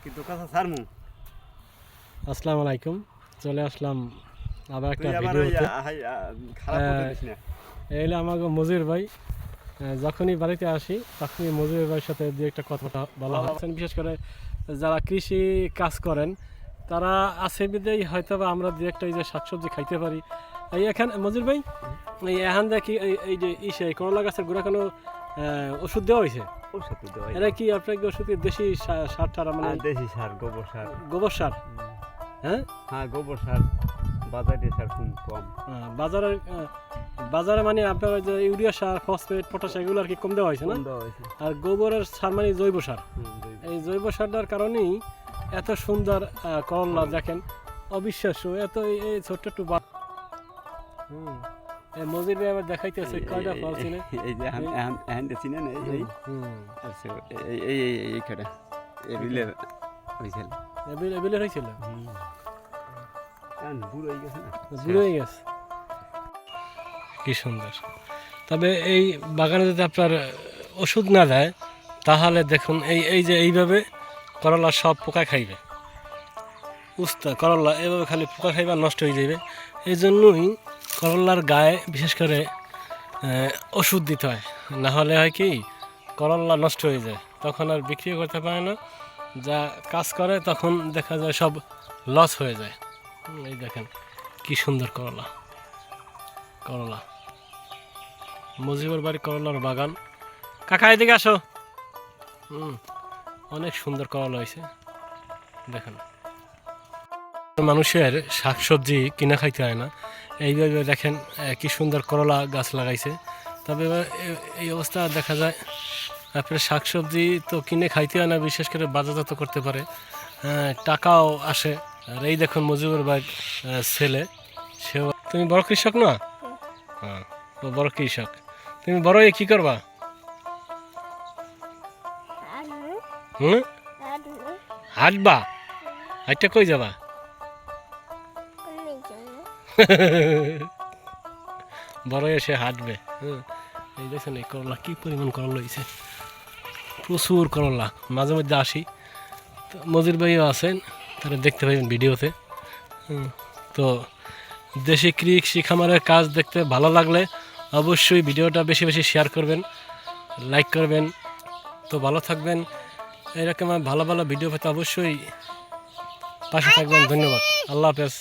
কিন্তু কথা ছাড়মু। আসসালামু আলাইকুম, চলে আসলাম আবার একটা তুই আবার ভিডিওতে। খারাপ করতে দিস না। এই হলো আমাকে মজির ভাই। যখনই বাড়িতে আসি তখনই মজির ভাইয়ের সাথে দু একটা কথা বলা হয়। বিশেষ করে যারা কৃষি কাজ করেন তারা আছে বিদেই হয়তো বা আমরা দু একটা এই যে শাকসবজি খাইতে পারি। এই এখান মজির ভাই, এই এখান দেখি এই যে ইসে করলা গাছের গোড়া কোনো ওষুধ দেওয়া হয়েছে? ওষুধ তো দেওয়া এটা কি আপনাকে ওষুধ দেশি সার টার মানে দেশি সার, গোবর সার। গোবর সার? হ্যাঁ হ্যাঁ, গোবর সার। বাজারে সার খুব কম। বাজারে বাজারে মানে আপনার ওই যে ইউরিয়া সার, ফসফেট, পটাশ এগুলো আর কি কম দেওয়া হয়েছে না? আর গোবরের সার মানে জৈব সার। এই জৈব সারটার কারণেই এত সুন্দর করলা দেখেন, অবিশ্বাস্য। এত এই ছোট্ট একটু এই মজির ভাই আবার দেখাইতেছে কয়টা ফল চিনে। এই যে হ্যান্ড চিনে না, এই আচ্ছা, এই এইখানে এবিলে হইছিল। এবিলে হয়েছিল, বুড়ো হয়ে গেছে না? বুড়ো হয়ে গেছে। কি সুন্দর। তবে এই বাগানে যদি আপনার ওষুধ না দেয় তাহলে দেখুন এই যে এইভাবে করলা সব পোকা খাইবে। উস্তা করলা এভাবে খালি পোকা খাইবে আর নষ্ট হয়ে যাবে। এই জন্যই করলার গায়ে বিশেষ করে ওষুধ দিতে হয়, না হলে হয় কি করলা নষ্ট হয়ে যায়, তখন আর বিক্রি করতে পারে না। যা কাজ করে তখন দেখা যায় সব লস হয়ে যায়। এই দেখেন কি সুন্দর করলা। করলা মজিবর বাড়ি করলার বাগান। কাকা এদিকে আসো। অনেক সুন্দর করলা হয়েছে দেখেন। মানুষের শাকসবজি কিনা খাইতে হয় না, এইভাবে দেখেন কি সুন্দর করলা গাছ লাগাইছে। তবে এই অবস্থা দেখা যায় আপনার শাকসবজি তো কিনে খাইতে হয় না, বিশেষ করে বাজারজাত করতে পারে, টাকাও আসে। আর এই দেখুন মজিবর ভাই ছেলে, সেও। তুমি বড় কৃষক না? হ্যাঁ, ও বড় কৃষক। তুমি বড় হয়ে কি করবা? হাঁটবা? হাঁটতে কই যাবা? বড় এসে হাঁটবে। এই দেখছেন এই করলা কি পরিমাণ করলা হয়েছে, প্রচুর করলা। মাঝে মধ্যে আসি, মজির ভাইও আছেন, তারা দেখতে পাবেন ভিডিওতে। তো দেশি কৃষি খামারের কাজ দেখতে ভালো লাগলে অবশ্যই ভিডিওটা বেশি বেশি শেয়ার করবেন, লাইক করবেন। তো ভালো থাকবেন। এরকম ভালো ভালো ভিডিও পেতে অবশ্যই পাশে থাকবেন। ধন্যবাদ। আল্লাহ হাফেজ।